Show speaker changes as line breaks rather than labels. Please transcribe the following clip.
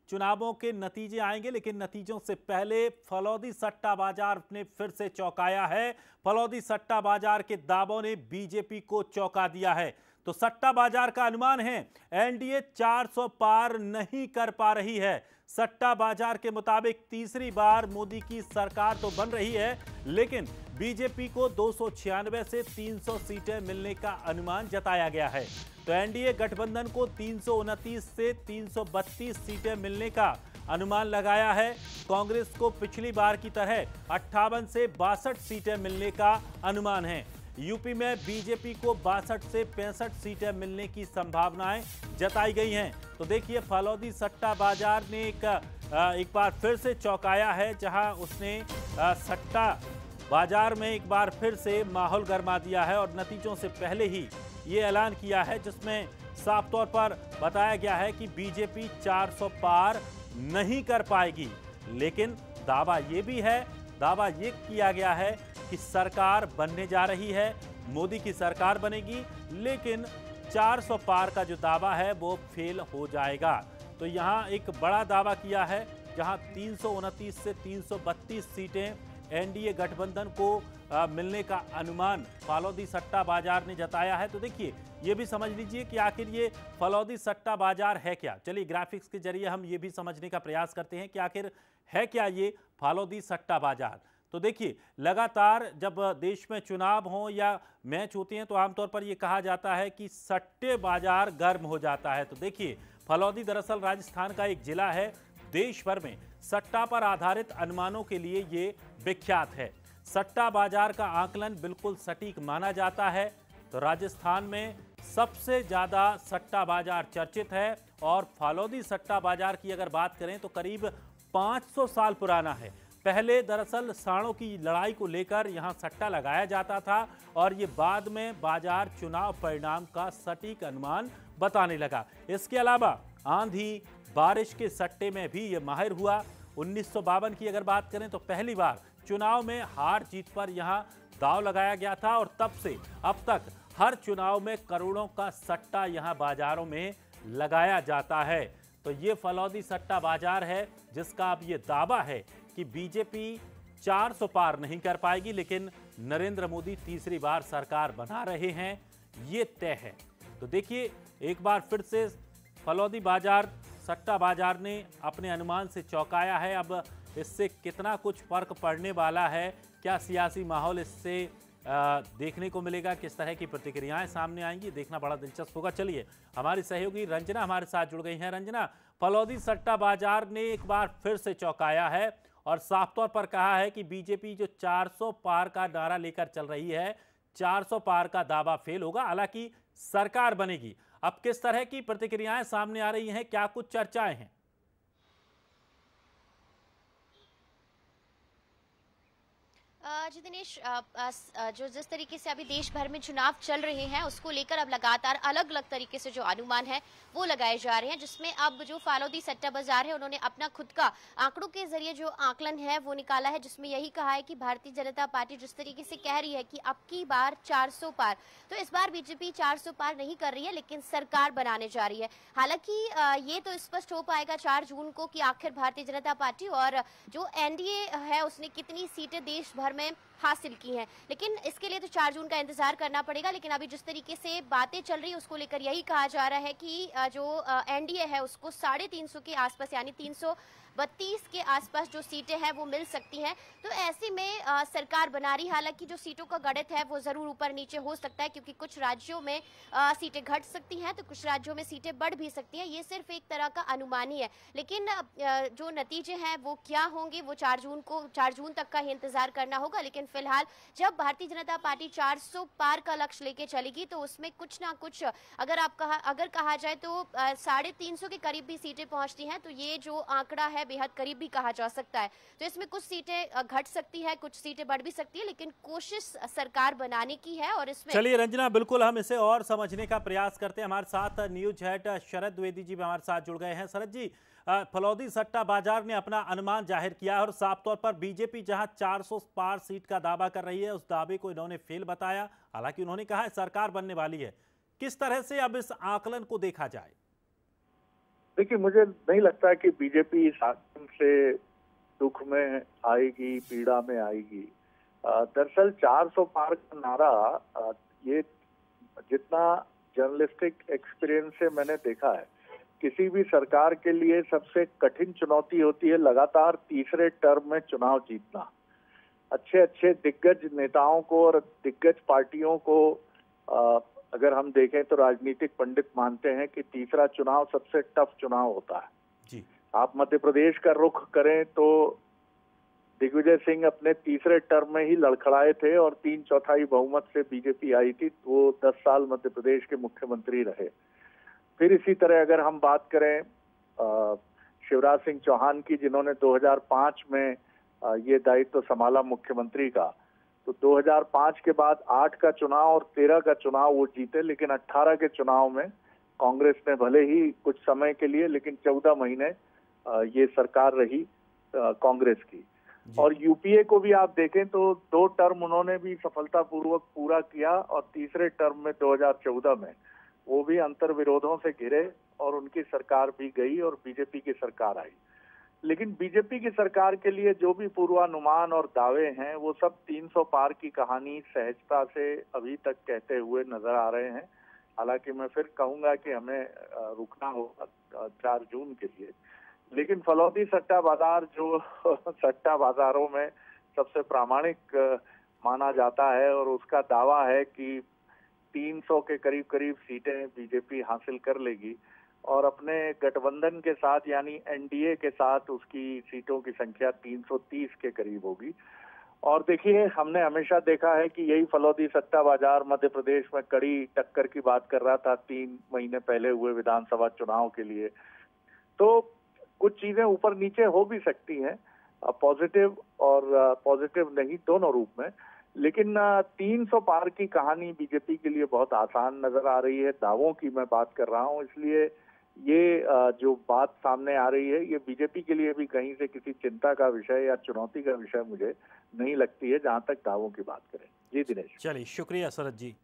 चुनावों के नतीजे आएंगे, लेकिन नतीजों से पहले फलौदी सट्टा बाजार ने फिर से चौंकाया है। फलौदी सट्टा बाजार के दावों ने बीजेपी को चौंका दिया है। तो सट्टा बाजार का अनुमान है एनडीए 400 पार नहीं कर पा रही है। सट्टा बाजार के मुताबिक तीसरी बार मोदी की सरकार तो बन रही है, लेकिन बीजेपी को 296 से 300 सीटें मिलने का अनुमान जताया गया है। तो एनडीए गठबंधन को 329 से 332 सीटें मिलने का अनुमान लगाया है। कांग्रेस को पिछली बार की तरह 58 से 62 सीटें मिलने का अनुमान है। यूपी में बीजेपी को 62 से 65 सीटें मिलने की संभावनाएं जताई गई हैं। तो देखिए, फलौदी सट्टा बाजार ने एक बार फिर से चौंकाया है, जहां उसने सट्टा बाजार में एक बार फिर से माहौल गरमा दिया है और नतीजों से पहले ही ये ऐलान किया है, जिसमें साफ तौर पर बताया गया है कि बीजेपी 400 पार नहीं कर पाएगी। लेकिन दावा ये भी है, दावा ये किया गया है कि सरकार बनने जा रही है, मोदी की सरकार बनेगी, लेकिन 400 पार का जो दावा है वो फेल हो जाएगा। तो यहाँ एक बड़ा दावा किया है, जहाँ 329 से 332 सीटें एनडीए गठबंधन को मिलने का अनुमान फलौदी सट्टा बाजार ने जताया है। तो देखिए, ये भी समझ लीजिए कि आखिर ये फलौदी सट्टा बाजार है क्या। चलिए, ग्राफिक्स के जरिए हम ये भी समझने का प्रयास करते हैं कि आखिर है क्या ये फलौदी सट्टा बाजार। तो देखिए, लगातार जब देश में चुनाव हो या मैच होते हैं तो आमतौर पर यह कहा जाता है कि सट्टे बाजार गर्म हो जाता है। तो देखिए, फलौदी दरअसल राजस्थान का एक जिला है। देश भर में सट्टा पर आधारित अनुमानों के लिए ये विख्यात है। सट्टा बाजार का आकलन बिल्कुल सटीक माना जाता है। तो राजस्थान में सबसे ज्यादा सट्टा बाजार चर्चित है और फलौदी सट्टा बाजार की अगर बात करें तो करीब 500 साल पुराना है। पहले दरअसल साड़ों की लड़ाई को लेकर यहां सट्टा लगाया जाता था और ये बाद में बाजार चुनाव परिणाम का सटीक अनुमान बताने लगा। इसके अलावा आंधी बारिश के सट्टे में भी ये माहिर हुआ। 1952 की अगर बात करें तो पहली बार चुनाव में हार जीत पर यहां दांव लगाया गया था और तब से अब तक हर चुनाव में करोड़ों का सट्टा यहां बाजारों में लगाया जाता है। तो ये फलौदी सट्टा बाजार है, जिसका अब ये दावा है कि बीजेपी 400 पार नहीं कर पाएगी, लेकिन नरेंद्र मोदी तीसरी बार सरकार बना रहे हैं, ये तय है। तो देखिए, एक बार फिर से फलौदी बाजार सट्टा बाजार ने अपने अनुमान से चौंकाया है। अब इससे कितना कुछ फर्क पड़ने वाला है, क्या सियासी माहौल इससे देखने को मिलेगा, किस तरह की प्रतिक्रियाएं सामने आएंगी, देखना बड़ा दिलचस्प होगा। चलिए, हमारी सहयोगी रंजना हमारे साथ जुड़ गई हैं। रंजना, फलौदी सट्टा बाजार ने एक बार फिर से चौंकाया है और साफ तौर पर कहा है कि बीजेपी जो 400 पार का नारा लेकर चल रही है, 400 पार का दावा फेल होगा, हालांकि सरकार बनेगी। अब किस तरह की प्रतिक्रियाएं सामने आ रही हैं, क्या कुछ चर्चाएं हैं?
जी दिनेश, जो जिस तरीके से अभी देश भर में चुनाव चल रहे हैं उसको लेकर अब लगातार अलग अलग तरीके से जो अनुमान है वो लगाए जा रहे हैं, जिसमें अब जो फलौदी सट्टा बाजार है उन्होंने अपना खुद का आंकड़ों के जरिए जो आकलन है वो निकाला है, जिसमें यही कहा है कि भारतीय जनता पार्टी जिस तरीके से कह रही है कि अब की बार 400 पार, तो इस बार बीजेपी 400 पार नहीं कर रही है, लेकिन सरकार बनाने जा रही है। हालांकि ये तो स्पष्ट हो पाएगा 4 जून को कि आखिर भारतीय जनता पार्टी और जो एनडीए है उसने कितनी सीटें देश भर में हासिल की हैं, लेकिन इसके लिए तो 4 जून का इंतजार करना पड़ेगा। लेकिन अभी जिस तरीके से बातें चल रही है उसको लेकर यही कहा जा रहा है कि जो एनडीए है उसको 350 के आसपास यानी 332 के आसपास जो सीटें हैं वो मिल सकती हैं। तो ऐसे में सरकार बना रही, हालांकि जो सीटों का गणित है वो जरूर ऊपर नीचे हो सकता है, क्योंकि कुछ राज्यों में सीटें घट सकती हैं तो कुछ राज्यों में सीटें बढ़ भी सकती हैं। ये सिर्फ एक तरह का अनुमान ही है, लेकिन जो नतीजे हैं वो क्या होंगे वो 4 जून तक का ही इंतजार करना होगा। लेकिन फिलहाल जब भारतीय जनता पार्टी 400 पार का लक्ष्य लेके चलेगी तो उसमें कुछ ना कुछ अगर कहा जाए तो 350 के करीब भी सीटें पहुंचती हैं, तो ये जो आंकड़ा है बेहद करीब भी कहा जा सकता है। तो इसमें कुछ सीटें घट सकती है, कुछ सीटें बढ़ भी सकती है, लेकिन कोशिश सरकार बनाने की है। और इसमें
चलिए रंजना, बिल्कुल हम इसे और समझने का प्रयास करते हैं। हमारे साथ न्यूज हेड शरद द्विवेदी जी भी हमारे साथ जुड़ गए हैं। शरद जी, फलौदी सट्टा बाजार ने अपना अनुमान जाहिर किया है और साफ तौर पर बीजेपी जहां 400 पार सीट का दावा कर रही है, उस दावे को इन्होंने फेल बताया। हालांकि उन्होंने कहा है सरकार बनने वाली है। किस तरह से अब इस आकलन को देखा जाए?
देखिए, मुझे नहीं लगता कि बीजेपी शासन से दुख में आएगी, पीड़ा में आएगी। दरअसल 400 पार का नारा, ये जितना जर्नलिस्टिक एक्सपीरियंस से मैंने देखा है, किसी भी सरकार के लिए सबसे कठिन चुनौती होती है लगातार तीसरे टर्म में चुनाव जीतना। अच्छे अच्छे दिग्गज नेताओं को और दिग्गज पार्टियों को अगर हम देखें तो राजनीतिक पंडित मानते हैं कि तीसरा चुनाव सबसे टफ चुनाव होता है।
जी।
आप मध्य प्रदेश का रुख करें तो दिग्विजय सिंह अपने तीसरे टर्म में ही लड़खड़ाए थे और 3/4 बहुमत से बीजेपी आई थी। वो 10 साल मध्य प्रदेश के मुख्यमंत्री रहे। फिर इसी तरह अगर हम बात करें शिवराज सिंह चौहान की, जिन्होंने 2005 में ये दायित्व संभाला मुख्यमंत्री का, तो 2005 के बाद 8 का चुनाव और 13 का चुनाव वो जीते, लेकिन 18 के चुनाव में कांग्रेस ने भले ही कुछ समय के लिए, लेकिन 14 महीने ये सरकार रही कांग्रेस की। और यूपीए को भी आप देखें तो 2 टर्म उन्होंने भी सफलतापूर्वक पूरा किया और तीसरे टर्म में 2014 में वो भी अंतर्विरोधों से घिरे और उनकी सरकार भी गई और बीजेपी की सरकार आई। लेकिन बीजेपी की सरकार के लिए जो भी पूर्वानुमान और दावे हैं वो सब 300 पार की कहानी सहजता से अभी तक कहते हुए नजर आ रहे हैं। हालांकि मैं फिर कहूंगा कि हमें रुकना होगा 4 जून के लिए। लेकिन फलौदी सट्टा बाजार जो सट्टा बाजारों में सबसे प्रामाणिक माना जाता है और उसका दावा है कि 300 के करीब करीब सीटें बीजेपी हासिल कर लेगी और अपने गठबंधन के साथ यानी एनडीए के साथ उसकी सीटों की संख्या 330 के करीब होगी। और देखिए, हमने हमेशा देखा है कि यही फलौदी सट्टा बाजार मध्य प्रदेश में कड़ी टक्कर की बात कर रहा था 3 महीने पहले हुए विधानसभा चुनाव के लिए। तो कुछ चीजें ऊपर नीचे हो भी सकती हैं, पॉजिटिव और पॉजिटिव नहीं, दोनों रूप में। लेकिन 300 पार की कहानी बीजेपी के लिए बहुत आसान नजर आ रही है। दावों की मैं बात कर रहा हूं, इसलिए ये जो बात सामने आ रही है ये बीजेपी के लिए भी कहीं से किसी चिंता का विषय या चुनौती का विषय मुझे नहीं लगती है, जहां तक दावों की बात करें। जी दिनेश।
चलिए, शुक्रिया शरद जी।